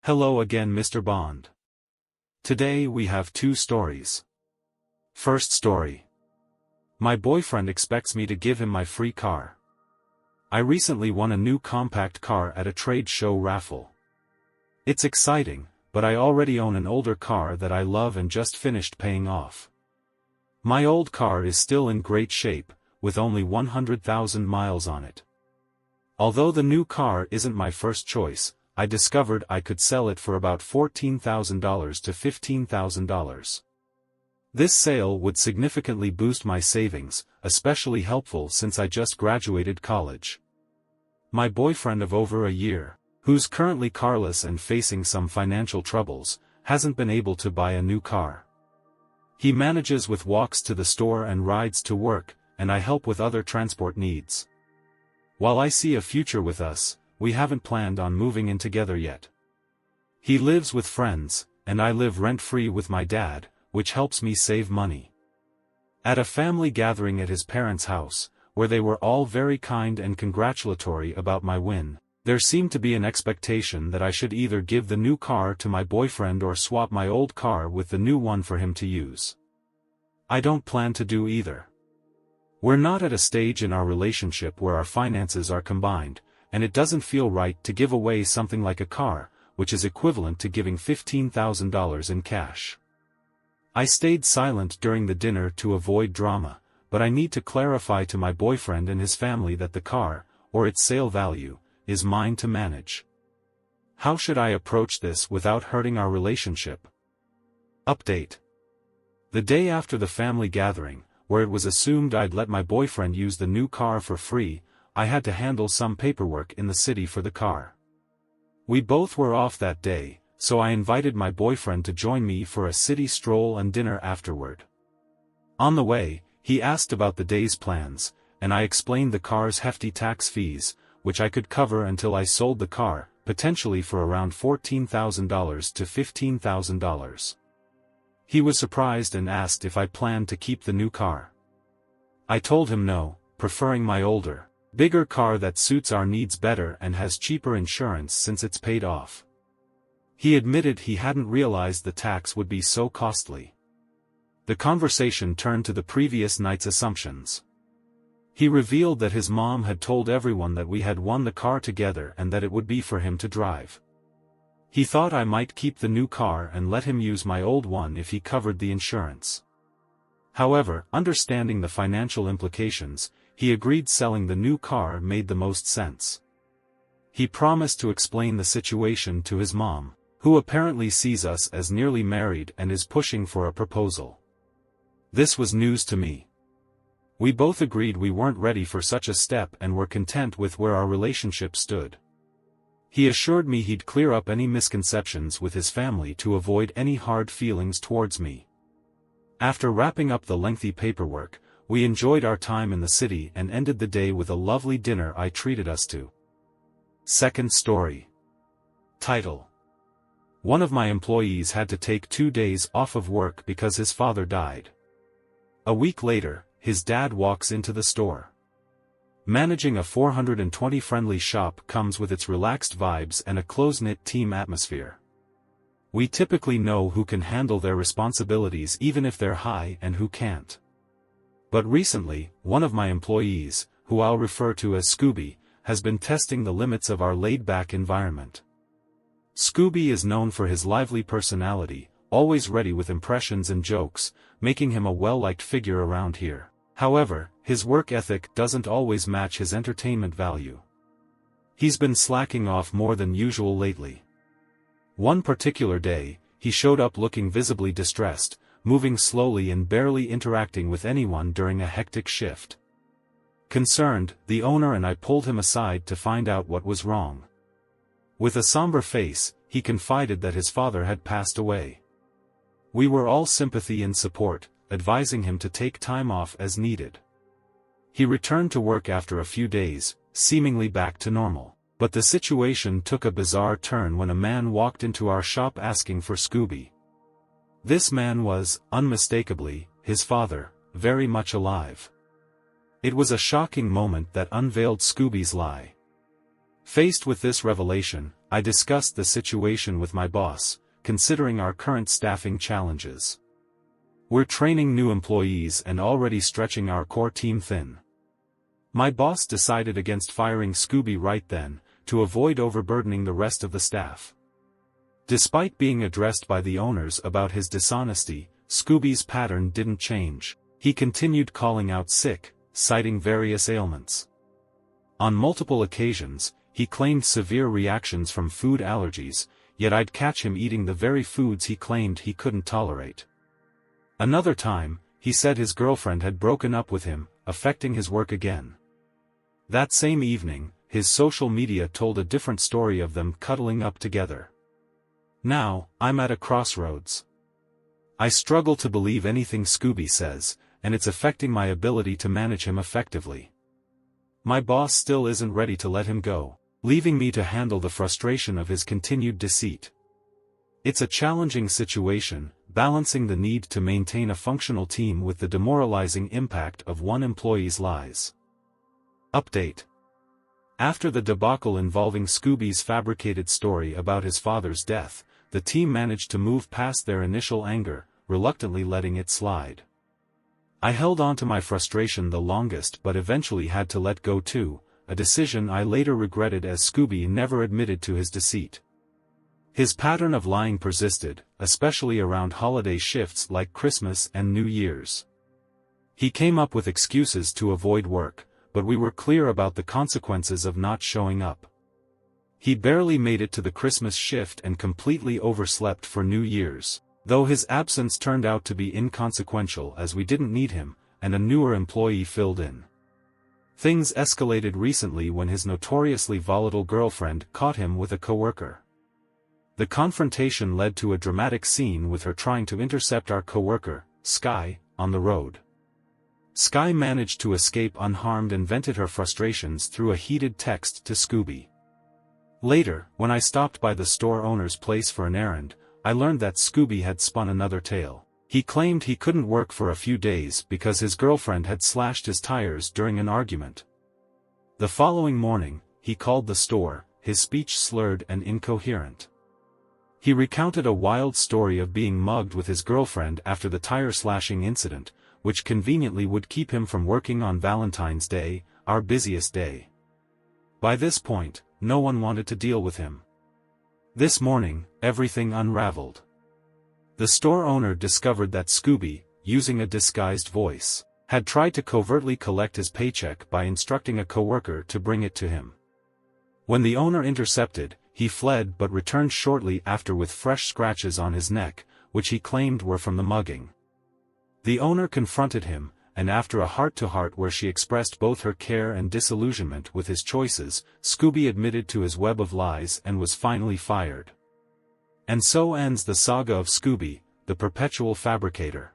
Hello again, Mr. Bond. Today we have two stories. First story. My boyfriend expects me to give him my free car. I recently won a new compact car at a trade show raffle. It's exciting, but I already own an older car that I love and just finished paying off. My old car is still in great shape, with only 100,000 miles on it. Although the new car isn't my first choice, I discovered I could sell it for about $14,000 to $15,000. This sale would significantly boost my savings, especially helpful since I just graduated college. My boyfriend of over a year, who's currently carless and facing some financial troubles, hasn't been able to buy a new car. He manages with walks to the store and rides to work, and I help with other transport needs. While I see a future with us, we haven't planned on moving in together yet. He lives with friends, and I live rent-free with my dad, which helps me save money. At a family gathering at his parents' house, where they were all very kind and congratulatory about my win, there seemed to be an expectation that I should either give the new car to my boyfriend or swap my old car with the new one for him to use. I don't plan to do either. We're not at a stage in our relationship where our finances are combined, and it doesn't feel right to give away something like a car, which is equivalent to giving $15,000 in cash. I stayed silent during the dinner to avoid drama, but I need to clarify to my boyfriend and his family that the car, or its sale value, is mine to manage. How should I approach this without hurting our relationship? Update. The day after the family gathering, where it was assumed I'd let my boyfriend use the new car for free, I had to handle some paperwork in the city for the car. We both were off that day, so I invited my boyfriend to join me for a city stroll and dinner afterward. On the way, he asked about the day's plans, and I explained the car's hefty tax fees, which I could cover until I sold the car, potentially for around $14,000 to $15,000. He was surprised and asked if I planned to keep the new car. I told him no, preferring my older, bigger car that suits our needs better and has cheaper insurance since it's paid off. He admitted he hadn't realized the tax would be so costly. The conversation turned to the previous night's assumptions. He revealed that his mom had told everyone that we had won the car together and that it would be for him to drive. He thought I might keep the new car and let him use my old one if he covered the insurance. However, understanding the financial implications, he agreed selling the new car made the most sense. He promised to explain the situation to his mom, who apparently sees us as nearly married and is pushing for a proposal. This was news to me. We both agreed we weren't ready for such a step and were content with where our relationship stood. He assured me he'd clear up any misconceptions with his family to avoid any hard feelings towards me. After wrapping up the lengthy paperwork, we enjoyed our time in the city and ended the day with a lovely dinner I treated us to. Second story. Title. One of my employees had to take 2 days off of work because his father died. A week later, his dad walks into the store. Managing a 420-friendly shop comes with its relaxed vibes and a close-knit team atmosphere. We typically know who can handle their responsibilities even if they're high and who can't. But recently, one of my employees, who I'll refer to as Scooby, has been testing the limits of our laid-back environment. Scooby is known for his lively personality, always ready with impressions and jokes, making him a well-liked figure around here. However, his work ethic doesn't always match his entertainment value. He's been slacking off more than usual lately. One particular day, he showed up looking visibly distressed, moving slowly and barely interacting with anyone during a hectic shift. Concerned, the owner and I pulled him aside to find out what was wrong. With a somber face, he confided that his father had passed away. We were all sympathy and support, advising him to take time off as needed. He returned to work after a few days, seemingly back to normal. But the situation took a bizarre turn when a man walked into our shop asking for Scooby. This man was, unmistakably, his father, very much alive. It was a shocking moment that unveiled Scooby's lie. Faced with this revelation, I discussed the situation with my boss, considering our current staffing challenges. We're training new employees and already stretching our core team thin. My boss decided against firing Scooby right then, to avoid overburdening the rest of the staff. Despite being addressed by the owners about his dishonesty, Scooby's pattern didn't change. He continued calling out sick, citing various ailments. On multiple occasions, he claimed severe reactions from food allergies, yet I'd catch him eating the very foods he claimed he couldn't tolerate. Another time, he said his girlfriend had broken up with him, affecting his work again. That same evening, his social media told a different story of them cuddling up together. Now, I'm at a crossroads. I struggle to believe anything Scooby says, and it's affecting my ability to manage him effectively. My boss still isn't ready to let him go, leaving me to handle the frustration of his continued deceit. It's a challenging situation, balancing the need to maintain a functional team with the demoralizing impact of one employee's lies. Update. After the debacle involving Scooby's fabricated story about his father's death, the team managed to move past their initial anger, reluctantly letting it slide. I held on to my frustration the longest but eventually had to let go too, a decision I later regretted as Scooby never admitted to his deceit. His pattern of lying persisted, especially around holiday shifts like Christmas and New Year's. He came up with excuses to avoid work, but we were clear about the consequences of not showing up. He barely made it to the Christmas shift and completely overslept for New Year's, though his absence turned out to be inconsequential as we didn't need him, and a newer employee filled in. Things escalated recently when his notoriously volatile girlfriend caught him with a coworker. The confrontation led to a dramatic scene with her trying to intercept our coworker, Sky, on the road. Sky managed to escape unharmed and vented her frustrations through a heated text to Scooby. Later, when I stopped by the store owner's place for an errand, I learned that Scooby had spun another tale. He claimed he couldn't work for a few days because his girlfriend had slashed his tires during an argument. The following morning, he called the store, his speech slurred and incoherent. He recounted a wild story of being mugged with his girlfriend after the tire-slashing incident, which conveniently would keep him from working on Valentine's Day, our busiest day. By this point, no one wanted to deal with him. This morning, everything unraveled. The store owner discovered that Scooby, using a disguised voice, had tried to covertly collect his paycheck by instructing a coworker to bring it to him. When the owner intercepted, he fled but returned shortly after with fresh scratches on his neck, which he claimed were from the mugging. The owner confronted him, and after a heart-to-heart where she expressed both her care and disillusionment with his choices, Scooby admitted to his web of lies and was finally fired. And so ends the saga of Scooby, the perpetual fabricator.